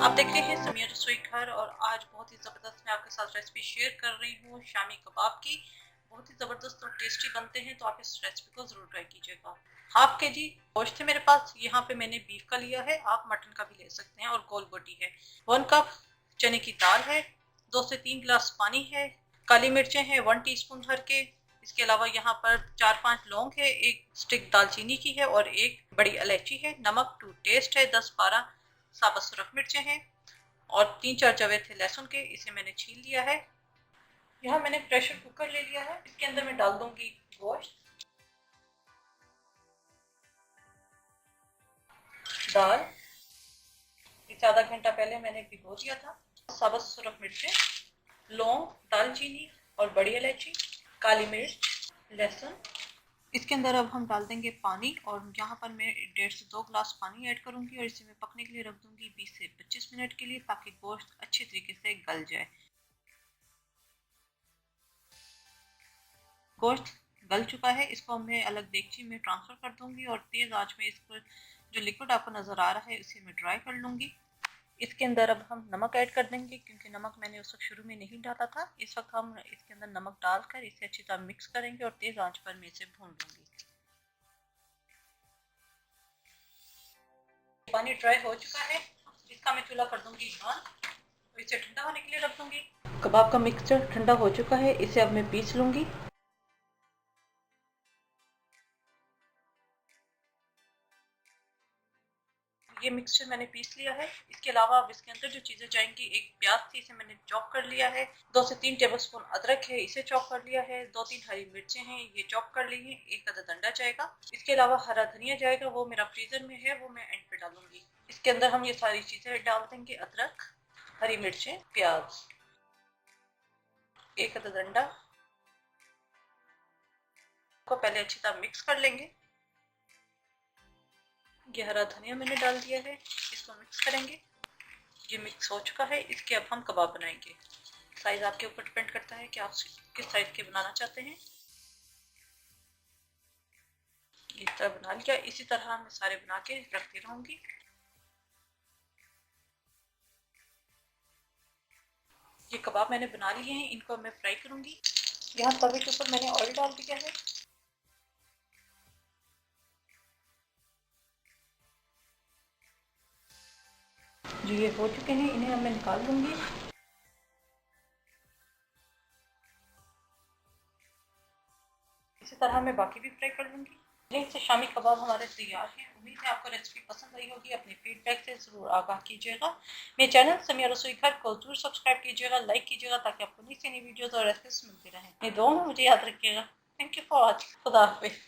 आप देख रहे हैं समिया रसोई घर और आज बहुत ही ज़बरदस्त मैं आपके साथ रेसिपी शेयर कर रही हूँ शामी कबाब की। बहुत ही ज़बरदस्त और टेस्टी बनते हैं, तो आप इस रेसिपी को ज़रूर ट्राई कीजिएगा। हाफ के जी गोश्त है मेरे पास, यहाँ पे मैंने बीफ का लिया है, आप मटन का भी ले सकते हैं, और गोल बोटी है। 1 कप चने की दाल है, 2 से 3 गिलास पानी है, काली मिर्चें हैं 1 टीस्पून भर के। इसके अलावा यहाँ पर 4-5 लौंग है, 1 स्टिक दालचीनी की है और 1 बड़ी इलायची है। नमक टू टेस्ट है, 10-12 साबुत सुरख मिर्चें हैं और 3-4 जवे थे लहसुन के, इसे मैंने छील लिया है। यहाँ मैंने प्रेशर कुकर ले लिया है, इसके अंदर मैं डाल दूंगी गोश्त, दाल, इसे आधा घंटा पहले मैंने भिगो दिया था, साबुत सुरख मिर्चें, लौंग, दालचीनी और बड़ी इलायची, काली मिर्च, लहसुन। इसके अंदर अब हम डाल देंगे पानी, और यहाँ पर मैं 1.5 से 2 गिलास पानी ऐड करूंगी और इसे मैं पकने के लिए रख दूंगी 20 से 25 मिनट के लिए, ताकि गोश्त अच्छे तरीके से गल जाए। गोश्त गल चुका है, इसको मैं अलग देगची में ट्रांसफ़र कर दूंगी और तेज़ आंच में इसको जो लिक्विड आपको नज़र आ रहा है इसे मैं ड्राई कर लूँगी। इसके अंदर अब हम नमक ऐड कर देंगे, क्योंकि नमक मैंने उस वक्त शुरू में नहीं डाला था। इस वक्त हम इसके अंदर नमक डालकर इसे अच्छी तरह मिक्स करेंगे और तेज़ आंच पर मैं इसे भून लूँगी। पानी ड्राई हो चुका है, इसका मैं चूल्हा कर दूंगी बंद और इसे ठंडा होने के लिए रख दूंगी। कबाब का मिक्सचर ठंडा हो चुका है, इसे अब मैं पीस लूँगी। ये मिक्सचर मैंने पीस लिया है। इसके अलावा अब इसके अंदर जो चीज़ें जाएंगी, एक प्याज थी, इसे मैंने चॉप कर लिया है, 2 से 3 टेबलस्पून अदरक है, इसे चॉप कर लिया है, 2-3 हरी मिर्चें हैं, ये चॉप कर ली है, 1 अदद अंडा जाएगा। इसके अलावा हरा धनिया जाएगा, वो मेरा फ्रीजर में है, वो मैं एंड पे डालूंगी। इसके अंदर हम ये सारी चीज़ें डाल देंगे, अदरक, हरी मिर्चें, प्याज, 1 अदद अंडा को पहले अच्छी तरह मिक्स कर लेंगे। ये हरा धनिया मैंने डाल दिया है, इसको मिक्स करेंगे। ये मिक्स हो चुका है, इसके अब हम कबाब बनाएंगे। साइज आपके ऊपर डिपेंड करता है कि आप किस साइज के बनाना चाहते हैं। इस तरह बना लिया, इसी तरह मैं सारे बना के रखती रहूंगी। ये कबाब मैंने बना लिए हैं, इनको मैं फ्राई करूंगी। यहाँ तवे के ऊपर मैंने ऑयल डाल दिया है। जो ये हो चुके हैं, इन्हें अब मैं निकाल दूंगी। इसी तरह मैं बाकी भी फ्राई कर लूंगी। यहीं से शामी कबाब हमारे तैयार हैं। उम्मीद है आपको रेसिपी पसंद आई होगी। अपने फीडबैक से ज़रूर आगाह कीजिएगा। मेरे चैनल समिया रसोई घर को जरूर सब्सक्राइब कीजिएगा, लाइक कीजिएगा, ताकि आपको नई से नई वीडियोज़ और रेसिपीज मिलती रहें। अपनी दुआओं में मुझे याद रखिएगा। Thank you for watching. खुदा हाफिज़।